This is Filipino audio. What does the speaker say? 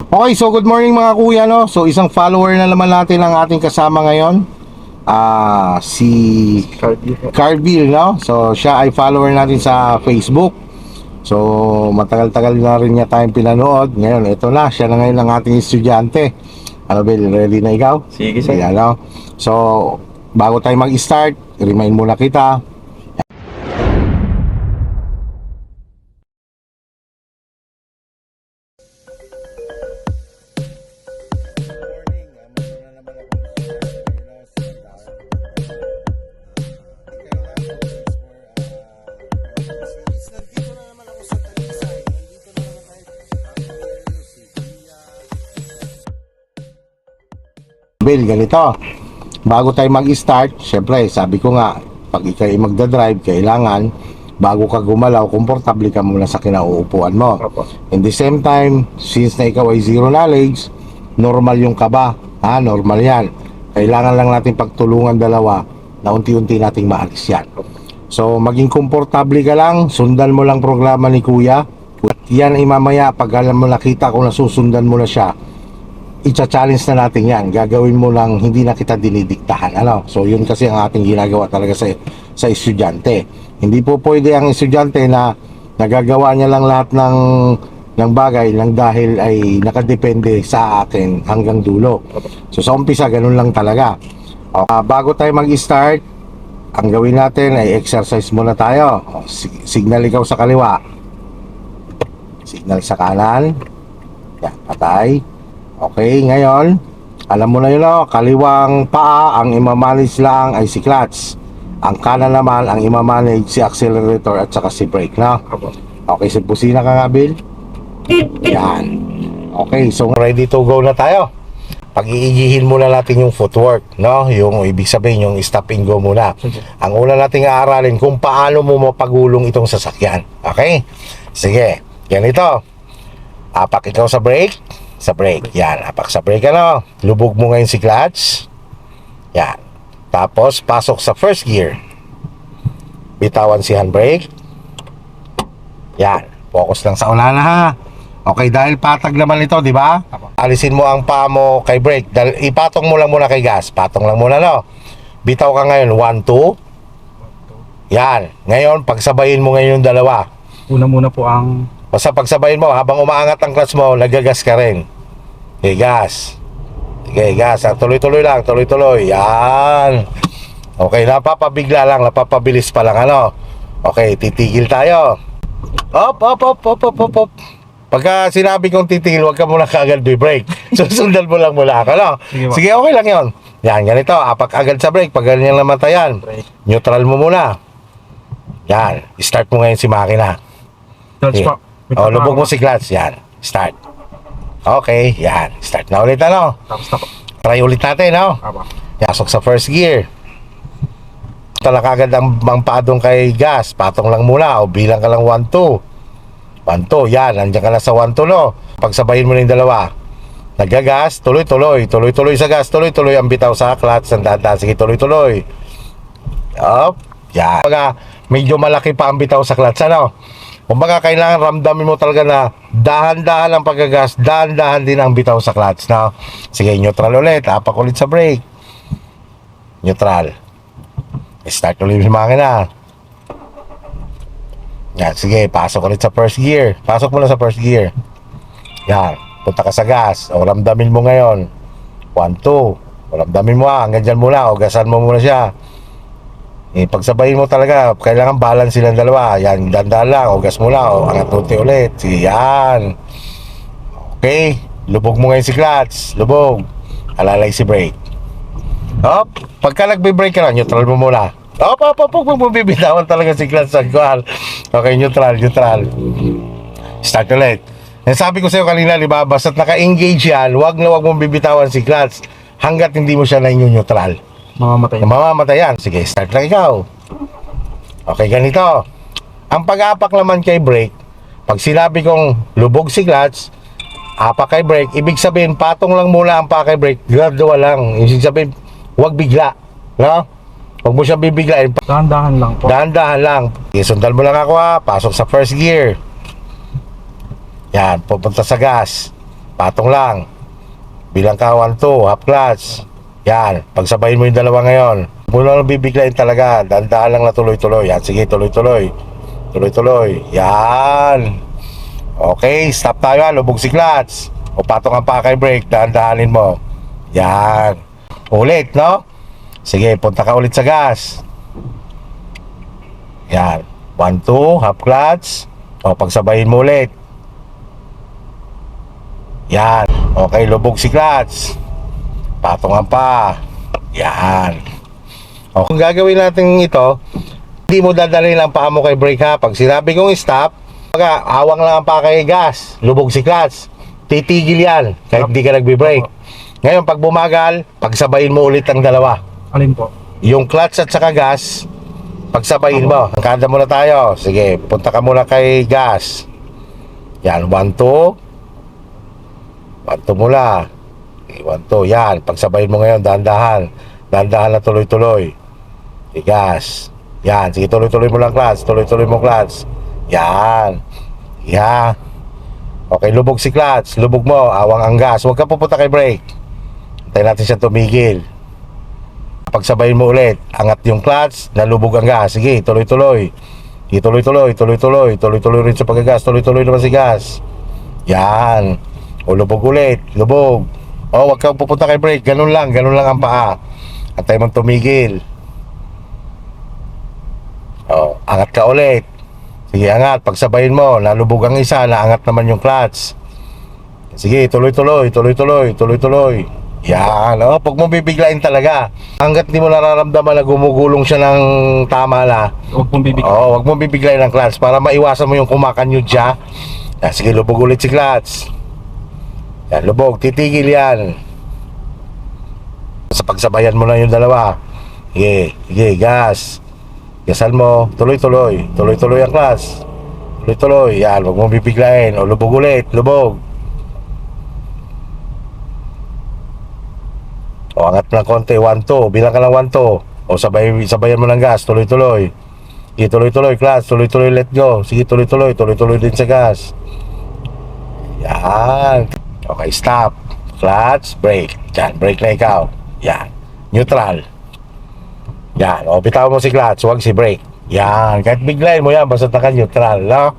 Okay, so good morning mga kuya, no? So isang follower na naman natin ang ating kasama ngayon. Si Carville, no? So siya ay follower natin sa Facebook. So matagal-tagal na rin niya tayong pinanood. Ngayon, ito na, siya na ngayon ang ating estudyante. Ano, Bill, ready na ikaw? Sige, sir. Ayan, no? So bago tayo mag-start, remind muna kita. Bill, ganito. Bago tayo mag-start, syempre, sabi ko nga, pag ikay magdadrive, kailangan, bago ka gumalaw, komportable ka muna sa kinauupuan mo. Opo. In the same time, since na ikaw ay zero knowledge, normal yung kaba. Ha? Normal yan. Kailangan lang natin pagtulungan dalawa na unti-unti nating maalis yan. So, maging komportable ka lang, sundan mo lang programa ni Kuya. At yan ay mamaya, pag alam mo nakita kung nasusundan mo na siya, i-challenge na natin yan. Gagawin mo lang, hindi na kita dinidiktahan. Ano? So yun kasi ang ating ginagawa talaga sa estudyante. Hindi po pwede ang estudyante na nagagawa niya lang lahat ng bagay lang dahil ay nakadepende sa akin hanggang dulo. So sa umpisa, ganun lang talaga. Bago tayo mag-start, ang gawin natin ay exercise muna tayo. Signal ikaw sa kaliwa, signal sa kanan. Yan, patay. Okay, ngayon, alam mo na yun, no? Kaliwang paa, ang imamanage lang ay si clutch. Ang kanan naman, ang imamanage si accelerator at saka si brake, no? Okay, so busina ka nga, Bill. Yan. Okay, so ready to go na tayo. Pag-iigihin muna natin yung footwork, no? Yung ibig sabihin, yung stop and go muna. Ang una nating aaralin kung paano mo mapagulong itong sasakyan. Okay? Sige, ganito. Apak ikaw sa brake. Sa brake, yan, apak sa brake, ano, lubog mo ngayon si clutch, yan, tapos pasok sa first gear, bitawan si handbrake, yan, focus lang sa unahan ha. Okay, dahil patag naman ito, di ba? Alisin mo ang paa mo kay brake, dahil ipatong mo lang muna kay gas, patong lang muna, no, bitaw ka ngayon, 1, 2, yan, ngayon, pagsabayin mo ngayon yung dalawa. Una muna po ang... Basta pagsabayin mo, habang umaangat ang clutch mo, nagagas ka rin. Okay, gas. Okay, gas. Tuloy-tuloy lang, tuloy-tuloy. Yan. Okay, napapabigla lang, napapabilis pa lang, ano. Okay, titigil tayo. Op, op, op, op, op, op, op. Pagka sinabi kong titigil, huwag ka muna kaagad brake. Susundan mo lang mula ako, no? Sige, okay lang yon. Yan, ganito. Apak agad sa brake. Pag ganyan namatayan, neutral mo muna. Yan. Start mo ngayon si makina. Clutch Okay. po. Lubog mo si clutch. Yan. Start. Okay. Yan. Start na ulit, ano? Tapos na po. Try ulit natin, no? Yasok sa first gear. Tala kagad ang padong kay gas. Patong lang muna. O bilang ka lang 1, 2. 1, 2. Yan. Nandiyan ka na sa 1, 2, no? Pagsabayin mo na yung dalawa. Nagagas. Tuloy-tuloy. Tuloy-tuloy sa gas. Tuloy-tuloy ang bitaw sa clutch. Sandaan. Sige, tuloy-tuloy. Up. Yan. Medyo malaki pa ang bitaw sa clutch, ano? Kumbaga kailangan ramdamin mo talaga na dahan-dahan ang paggagas, dahan-dahan din ang bitaw sa clutch, no? Sige, neutral ulit, apak ulit sa brake. Neutral. Start ulit yung makina. Yan, sige, pasok ulit sa first gear. Pasok mo na sa first gear. Yan, punta ka sa gas. O, ramdamin mo ngayon. 1, 2. O, ramdamin mo hanggang dyan muna. O, gasan mo muna siya. Pagsabayin mo talaga, kailangan balance silang dalawa. Yan, dandan lang, o gas mo lang, o angat unti ulit. Yan. Okay, lubog mo ngayon si clutch. Lubog. Alalay si brake. Hop, pagka nagbe-brake ka na, neutral mo muna. Hop, hop, hop, hop, bibitawan talaga si clutch sa kuhan. Okay, neutral. Start ulit. Sabi ko sa'yo kanina, di ba, basta't naka-engage yan, wag mong bibitawan si clutch hanggat hindi mo siya na-neutral. Mamamatay yan. Sige, start lang ikaw. Okay, ganito. Ang pag-apak naman kay brake, pag sinabi kong lubog si clutch, apak kay brake, ibig sabihin, patong lang muna ang pa kay brake, gradual lang. Ibig sabihin, huwag bigla. No? Huwag mo siya bibiglain. Dahan-dahan lang po. Dahan-dahan lang. Sundan mo lang ako, ha. Pasok sa first gear. Yan, pupunta sa gas. Patong lang. Bilang ka 1, 2, half clutch. Yan, pagsabayin mo yung dalawa ngayon. Muna lang bibiglayin talaga. Dahan-dahan lang na tuloy-tuloy. Yan, sige, tuloy-tuloy. Tuloy-tuloy. Yan. Okay, stop tayo. Lubog si clutch. O patong ang pakay brake. Dahan-dahanin mo. Yan. Ulit, no? Sige, punta ka ulit sa gas. Yan. 1, 2, half clutch. O, pagsabayin mo ulit. Yan. Okay, lubog si clutch. Patungan pa. Yan. O, kung gagawin natin ito, hindi mo dadalhin lang paa mo kay brake ha. Pag sinabi kong stop, awang lang ang paa kay gas. Lubog si clutch. Titigil yan kahit di ka nagbe-brake. Ngayon, pag bumagal, pagsabayin mo ulit ang dalawa. Alin po? Yung clutch at saka gas, pagsabayin mo. Angkada muna tayo. Sige, punta ka muna kay gas. Yan, 1, 2. 1, 2 mula. 1, 2. Yan, pagsabayin mo ngayon, dahan-dahan. Dahan-dahan na tuloy-tuloy. Sige, gas. Yan, sige, tuloy-tuloy mo lang clutch. Tuloy-tuloy mo clutch. Yan. Yan. Okay, lubog si clutch. Lubog mo, awang ang gas. Huwag ka pupunta kay brake. Antayin natin siya tumigil. Pagsabayin mo ulit, angat yung clutch, nalubog ang gas. Sige, tuloy-tuloy. Sige, tuloy-tuloy, tuloy-tuloy. Tuloy-tuloy rin sa pagkagas. Tuloy-tuloy naman si gas. Yan. O, lubog ulit. Lubog. O, huwag kang pupunta kay brake. Ganun lang ang paa. Antayin mong tumigil. O, angat ka ulit. Sige, angat. Pagsabayin mo, nalubog ang isa, naangat naman yung clutch. Sige, tuloy-tuloy, tuloy-tuloy, tuloy-tuloy. Yan, oh, pag mo bibiglain talaga. Hanggat di mo nararamdaman na gumugulong siya ng tama na, Huwag pong bibigyan. oh, wag mo bibiglain ng clutch para maiwasan mo yung kumakanyod siya. Yan, sige, lubog ulit si clutch. Yan, lubog, titigil yan. Sa pagsabayan mo na yung dalawa. Sige, sige, gas. Gasan mo, tuloy-tuloy. Tuloy-tuloy ang clutch. Tuloy-tuloy, yan, wag mo bibiglain. O, lubog ulit, lubog. O, angat ng konti, 1, 2. Bilang ka ng 1, 2. O, sabayan mo ng gas, tuloy-tuloy. Sige, tuloy-tuloy, clutch, tuloy-tuloy, let go. Sige, tuloy-tuloy, tuloy-tuloy din sa gas. Yan. Okay, stop. Clutch, brake. Yan, brake na ikaw. Yan. Neutral. Yan. O, bitaw mo si clutch, huwag si brake. Yan. Kahit biglayin mo yan, basta naka-neutral, no?